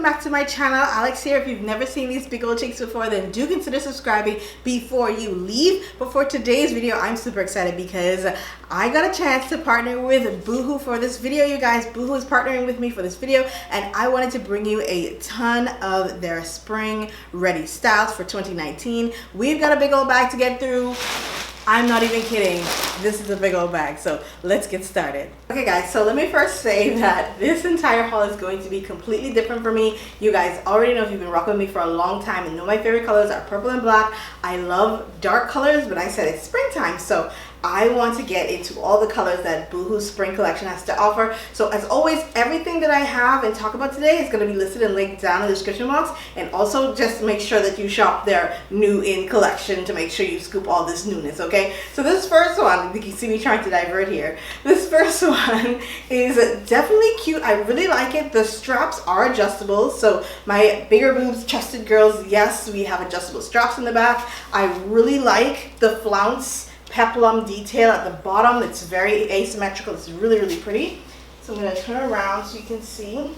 back to my channel. Alex here. If you've never seen these big old cheeks before, then do consider subscribing before you leave. But for today's video, I'm super excited because I got a chance to partner with BOOHOO for this video, you guys. BOOHOO is partnering with me for this video, and I wanted to bring you a ton of their spring ready styles for 2019. We've got a big old bag to get through. I'm not even kidding. This is a big old bag, so let's get started. Okay guys, so let me first say that this entire haul is going to be completely different for me. You guys already know, if you've been rocking with me for a long time and know my favorite colors are purple and black. I love dark colors, but I said it's springtime, so I want to get into all the colors that BOOHOO's spring collection has to offer. So as always, everything that I have and talk about today is going to be listed and linked down in the description box. And also just make sure that you shop their new in collection to make sure you scoop all this newness, okay? So this first one, you can see me trying to divert here. This first one is definitely cute. I really like it. The straps are adjustable. So my bigger boobs, chested girls, yes, we have adjustable straps in the back. I really like the flounce peplum detail at the bottom. It's very asymmetrical. It's really, really pretty. So I'm going to turn around so you can see.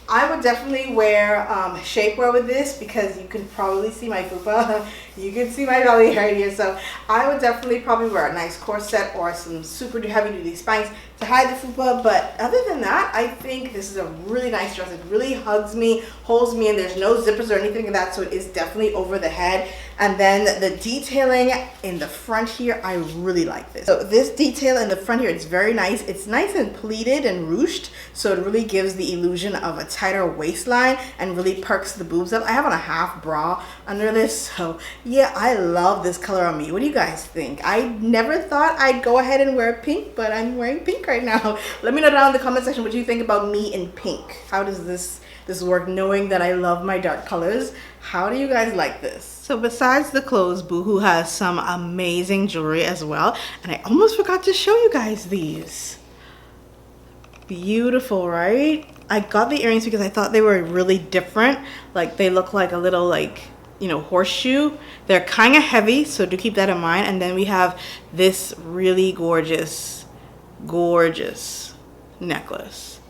I would definitely wear shapewear with this because you can probably see my fupa. You can see my belly right here. So I would definitely probably wear a nice corset or some super heavy duty spanks to hide the fupa. But other than that, I think this is a really nice dress. It really hugs me, holds me, and there's no zippers or anything like that. So it is definitely over the head. And then the detailing in the front here, I really like this. So this detail in the front here, it's very nice. It's nice and pleated and ruched. So it really gives the illusion of a tighter waistline and really perks the boobs up. I have on a half bra under this, so yeah, I love this color on me. What do you guys think? I never thought I'd go ahead and wear pink, but I'm wearing pink right now. Let me know down in the comment section what you think about me in pink. How does this work, knowing that I love my dark colors? How do you guys like this? So besides the clothes, BOOHOO has some amazing jewelry as well, and I almost forgot to show you guys these. Beautiful, right? I got the earrings because I thought they were really different. Like, they look like a little, like, you know, horseshoe. They're kind of heavy, so do keep that in mind. And then we have this really gorgeous necklace.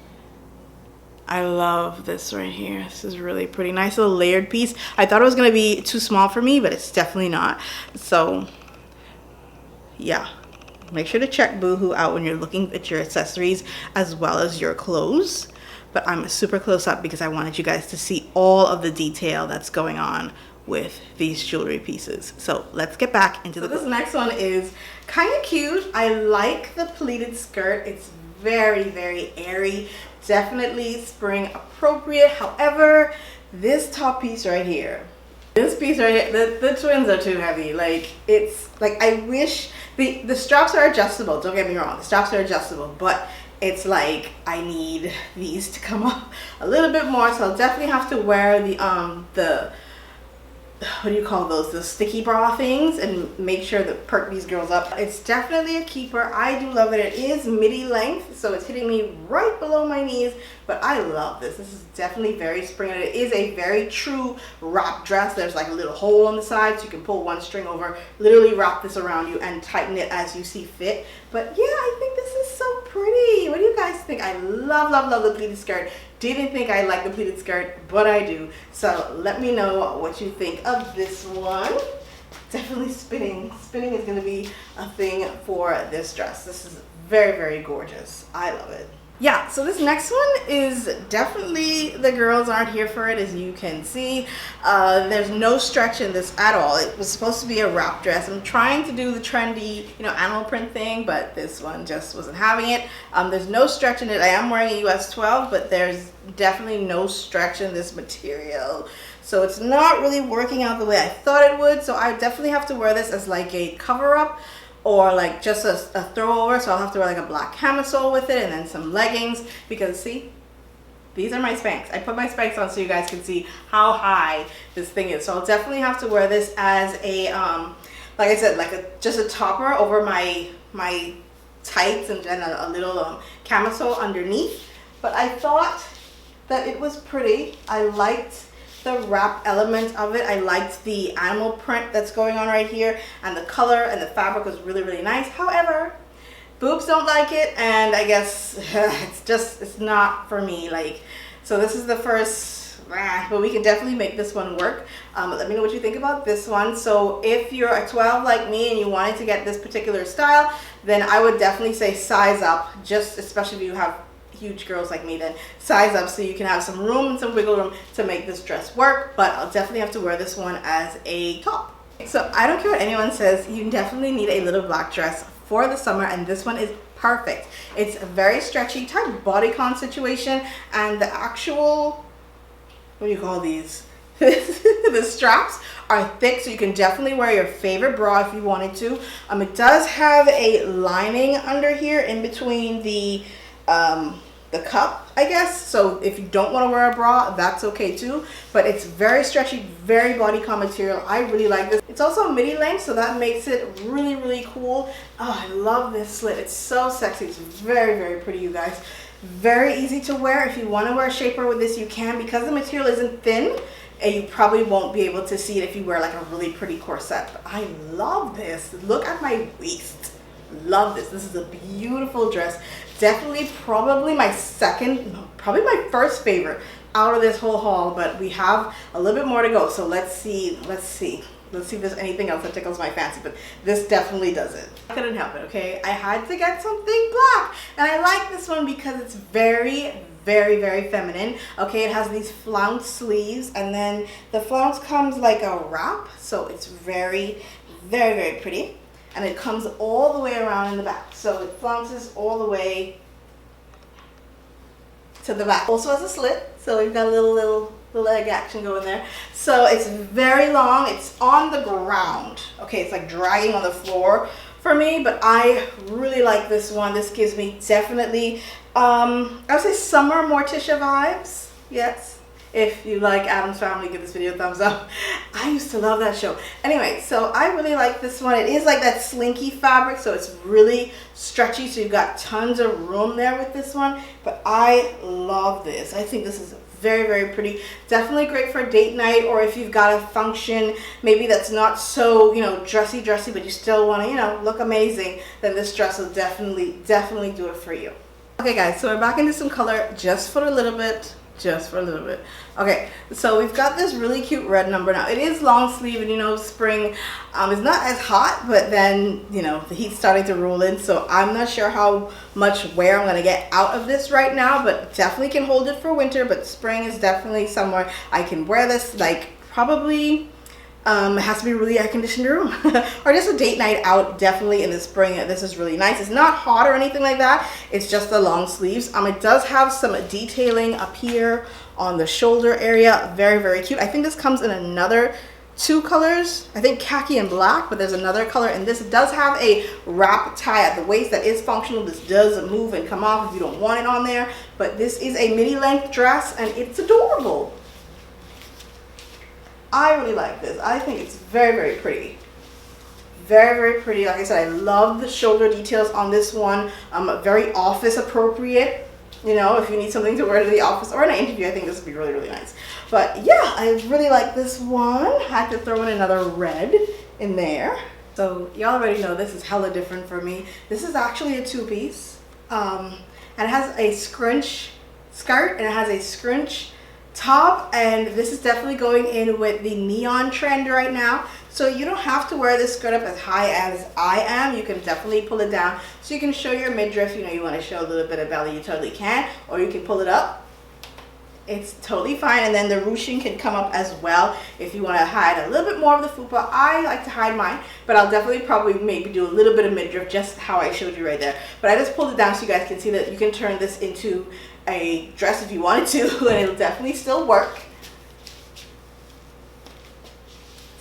I love this right here. This is really pretty. Nice little layered piece. I thought it was going to be too small for me, but it's definitely not. So, yeah. Make sure to check BOOHOO out when you're looking at your accessories as well as your clothes. But I'm super close up because I wanted you guys to see all of the detail that's going on with these jewelry pieces. So let's get back into this next one is kind of cute. I like the pleated skirt. It's very, very airy. Definitely spring appropriate. However, this top piece right here, the twins are too heavy. Like, it's like, I wish the straps are adjustable. Don't get me wrong, the straps are adjustable, but it's like I need these to come up a little bit more. So I'll definitely have to wear the what do you call those, the sticky bra things, and make sure to perk these girls up. It's definitely a keeper. I do love it. It is midi length, so it's hitting me right below my knees, but I love this. This is definitely very spring, and it is a very true wrap dress. There's like a little hole on the side, so you can pull one string over, literally wrap this around you and tighten it as you see fit. But yeah, I think this is so pretty. What do you guys think? I love, love, love the pleated skirt. Didn't think I liked the pleated skirt, but I do. So let me know what you think of this one. Definitely spinning. Spinning is going to be a thing for this dress. This is very, very gorgeous. I love it. Yeah, so this next one is definitely, the girls aren't here for it, as you can see. There's no stretch in this at all. It was supposed to be a wrap dress. I'm trying to do the trendy, you know, animal print thing, but this one just wasn't having it. There's no stretch in it. I am wearing a US 12, but there's definitely no stretch in this material. So it's not really working out the way I thought it would. So I definitely have to wear this as like a cover-up, or like just a throw over. So I'll have to wear like a black camisole with it and then some leggings, because see, these are my Spanx. I put my Spanx on so you guys can see how high this thing is. So I'll definitely have to wear this as a like I said, like just a topper over my tights, and then a little camisole underneath. But I thought that it was pretty. I liked the wrap element of it. I liked the animal print that's going on right here, and the color and the fabric was really, really nice. However, boobs don't like it, and I guess it's not for me. Like, so this is the first but we can definitely make this one work. Let me know what you think about this one. So if you're a 12 like me and you wanted to get this particular style, then I would definitely say size up, just especially if you have huge girls like me, then size up so you can have some room and some wiggle room to make this dress work. But I'll definitely have to wear this one as a top. So I don't care what anyone says, you definitely need a little black dress for the summer, and this one is perfect. It's a very stretchy type of bodycon situation, and the actual, what do you call these? The straps are thick, so you can definitely wear your favorite bra if you wanted to. It does have a lining under here in between the cup, I guess. So if you don't want to wear a bra, that's okay too. But it's very stretchy, very bodycon material. I really like this. It's also a midi length, so that makes it really, really cool. Oh, I love this slit. It's so sexy. It's very, very pretty, you guys. Very easy to wear. If you want to wear a shapewear with this, you can. Because the material isn't thin, and you probably won't be able to see it if you wear like a really pretty corset. But I love this. Look at my waist. Love this. This is a beautiful dress. Definitely probably my probably my first favorite out of this whole haul, but we have a little bit more to go. So let's see if there's anything else that tickles my fancy, but this definitely does it. I couldn't help it, okay? I had to get something black, and I like this one because it's very, very, very feminine. Okay, it has these flounce sleeves, and then the flounce comes like a wrap, so it's very, very, very pretty. And it comes all the way around in the back. So it flounces all the way to the back. Also has a slit, so we've got a little leg action going there. So it's very long. It's on the ground. Okay, it's like dragging on the floor for me, but I really like this one. This gives me definitely, I would say summer Morticia vibes. Yes. If you like Addams Family, give this video a thumbs up. I used to love that show. Anyway, so I really like this one. It is like that slinky fabric, so it's really stretchy, so you've got tons of room there with this one. But I love this. I think this is very, very pretty. Definitely great for date night, or if you've got a function maybe that's not so, you know, dressy, but you still want to, you know, look amazing, then this dress will definitely do it for you. Okay guys, so we're back into some color just for a little bit. Okay, so we've got this really cute red number. Now it is long sleeve, and you know, spring is not as hot, but then, you know, the heat's starting to roll in, so I'm not sure how much wear I'm gonna get out of this right now, but definitely can hold it for winter. But spring is definitely somewhere I can wear this, like probably it has to be a really air-conditioned room or just a date night out. Definitely in the spring, this is really nice. It's not hot or anything like that. It's just the long sleeves. It does have some detailing up here on the shoulder area. Very, very cute. I think this comes in another two colors. I think khaki and black, but there's another color, and this does have a wrap tie at the waist that is functional. This does move and come off if you don't want it on there, but this is a midi length dress, and it's adorable. I really like this. I think it's very, very pretty. Very, very pretty. Like I said, I love the shoulder details on this one. Very office appropriate. You know, if you need something to wear to the office or in an interview, I think this would be really, really nice. But yeah, I really like this one. Had to throw in another red in there. So you already know this is hella different for me. This is actually a two-piece. And it has a scrunch skirt, and it has a scrunch top, and this is definitely going in with the neon trend right now. So you don't have to wear this skirt up as high as I am. You can definitely pull it down so you can show your midriff. You know, you want to show a little bit of belly, you totally can, or you can pull it up. It's totally fine. And then the ruching can come up as well if you want to hide a little bit more of the fupa. I like to hide mine, but I'll definitely probably maybe do a little bit of midriff, just how I showed you right there. But I just pulled it down so you guys can see that you can turn this into a dress if you wanted to, and it'll definitely still work.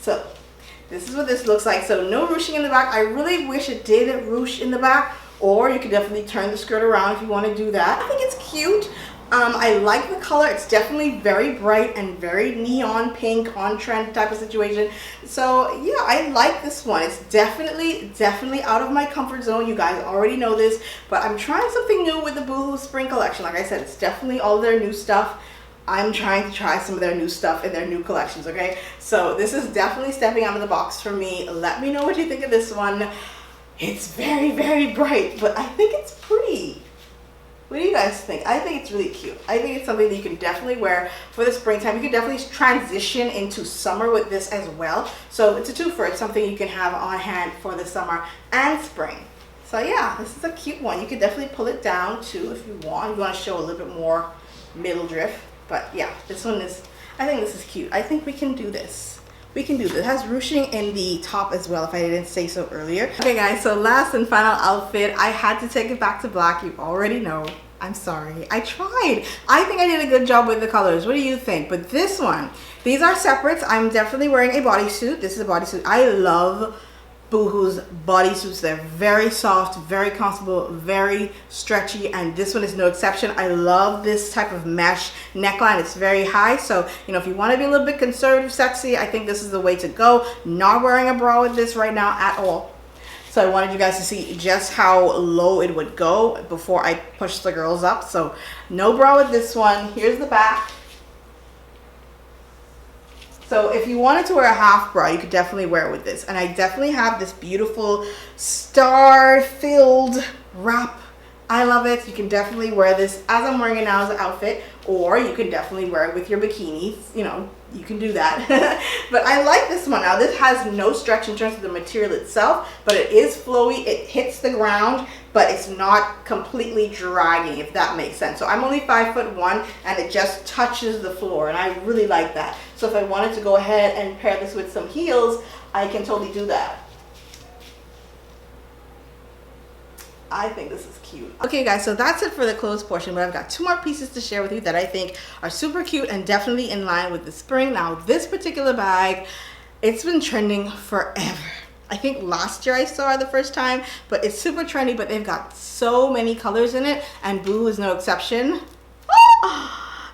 So this is what this looks like. So no ruching in the back. I really wish it did ruche in the back, or you could definitely turn the skirt around if you want to do that. I think it's cute. I like the color. It's definitely very bright and very neon pink, on trend type of situation. So yeah, I like this one. It's definitely out of my comfort zone. You guys already know this, but I'm trying something new with the Boohoo spring collection. Like I said, it's definitely all their new stuff. I'm trying to try some of their new stuff in their new collections, okay? So this is definitely stepping out of the box for me. Let me know what you think of this one. It's very, very bright, but I think it's pretty. What do you guys think? I think it's really cute. I think it's something that you can definitely wear for the springtime. You can definitely transition into summer with this as well. So it's a twofer. It's something you can have on hand for the summer and spring. So yeah, this is a cute one. You could definitely pull it down too if you want. You want to show a little bit more middle drift. But yeah, this one is, I think this is cute. I think we can do this. We can do this. It has ruching in the top as well, if I didn't say so earlier. Okay guys, so last and final outfit. I had to take it back to black. You already know. I'm sorry. I tried. I think I did a good job with the colors. What do you think? But this one, these are separates. I'm definitely wearing a bodysuit. This is a bodysuit. I love BOOHOO's bodysuits. They're very soft, very comfortable, very stretchy, and this one is no exception. I love this type of mesh neckline. It's very high, so you know, if you want to be a little bit conservative sexy, I think this is the way to go. Not wearing a bra with this right now at all. So I wanted you guys to see just how low it would go before I push the girls up. So no bra with this one. Here's the back. So if you wanted to wear a half bra, you could definitely wear it with this. And I definitely have this beautiful star-filled wrap. I love it. You can definitely wear this as I'm wearing it now as an outfit, or you can definitely wear it with your bikinis. You know, you can do that. But I like this one. Now, this has no stretch in terms of the material itself, but it is flowy. It hits the ground, but it's not completely dragging, if that makes sense. So I'm only 5'1", and it just touches the floor, and I really like that. So if I wanted to go ahead and pair this with some heels, I can totally do that. I think this is cute. Okay guys, so that's it for the clothes portion, but I've got two more pieces to share with you that I think are super cute and definitely in line with the spring. Now this particular bag, it's been trending forever. I think last year I saw it the first time, but it's super trendy, but they've got so many colors in it, and BOOHOO is no exception.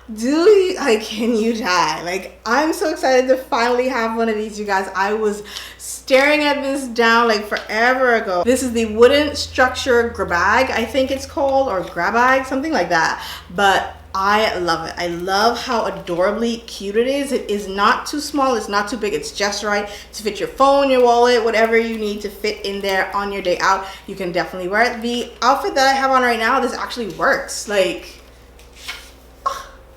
Can you die? Like, I'm so excited to finally have one of these, you guys. I was staring at this down like forever ago. This is the wooden structure grab bag, I think it's called, or grab bag, something like that. But I love it. I love how adorably cute it is. It is not too small, it's not too big, it's just right to fit your phone, your wallet, whatever you need to fit in there on your day out. You can definitely wear it. The outfit that I have on right now, this actually works. Like,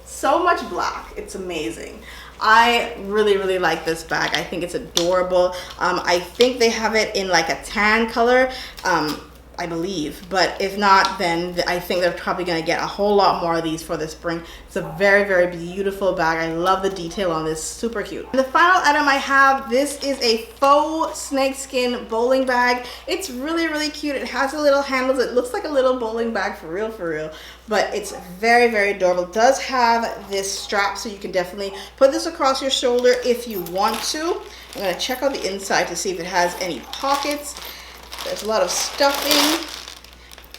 so much black. It's amazing. I really like this bag. I think it's adorable. I think they have it in like a tan color, I believe, but if not, then I think they're probably going to get a whole lot more of these for the spring. It's a very beautiful bag. I love the detail on this. Super cute. And the final item I have, this is a faux snakeskin bowling bag. It's really cute. It has a little handles. It looks like a little bowling bag for real, but it's very adorable. It does have this strap, so you can definitely put this across your shoulder if you want to. I'm going to check out the inside to see if it has any pockets. There's a lot of stuffing,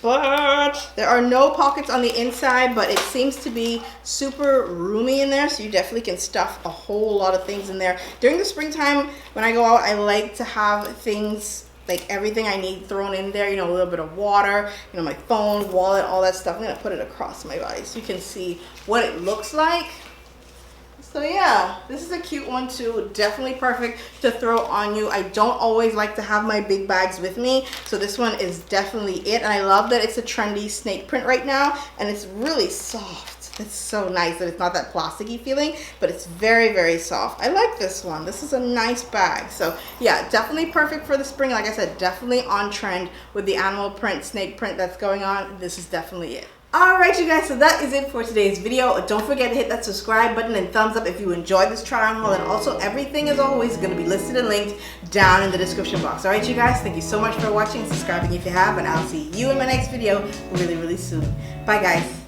but there are no pockets on the inside, but it seems to be super roomy in there, so you definitely can stuff a whole lot of things in there. During the springtime, when I go out, I like to have things, like everything I need thrown in there, you know, a little bit of water, you know, my phone, wallet, all that stuff. I'm going to put it across my body so you can see what it looks like. So yeah, this is a cute one too. Definitely perfect to throw on you. I don't always like to have my big bags with me, so this one is definitely it. And I love that it's a trendy snake print right now, and it's really soft. It's so nice that it's not that plasticky feeling, but it's very soft. I like this one. This is a nice bag. So yeah, definitely perfect for the spring. Like I said, definitely on trend with the animal print, snake print that's going on. This is definitely it. Alright you guys, so that is it for today's video. Don't forget to hit that subscribe button and thumbs up if you enjoyed this try on haul, and also everything as always is going to be listed and linked down in the description box. Alright you guys, thank you so much for watching and subscribing if you have, and I'll see you in my next video really soon. Bye guys.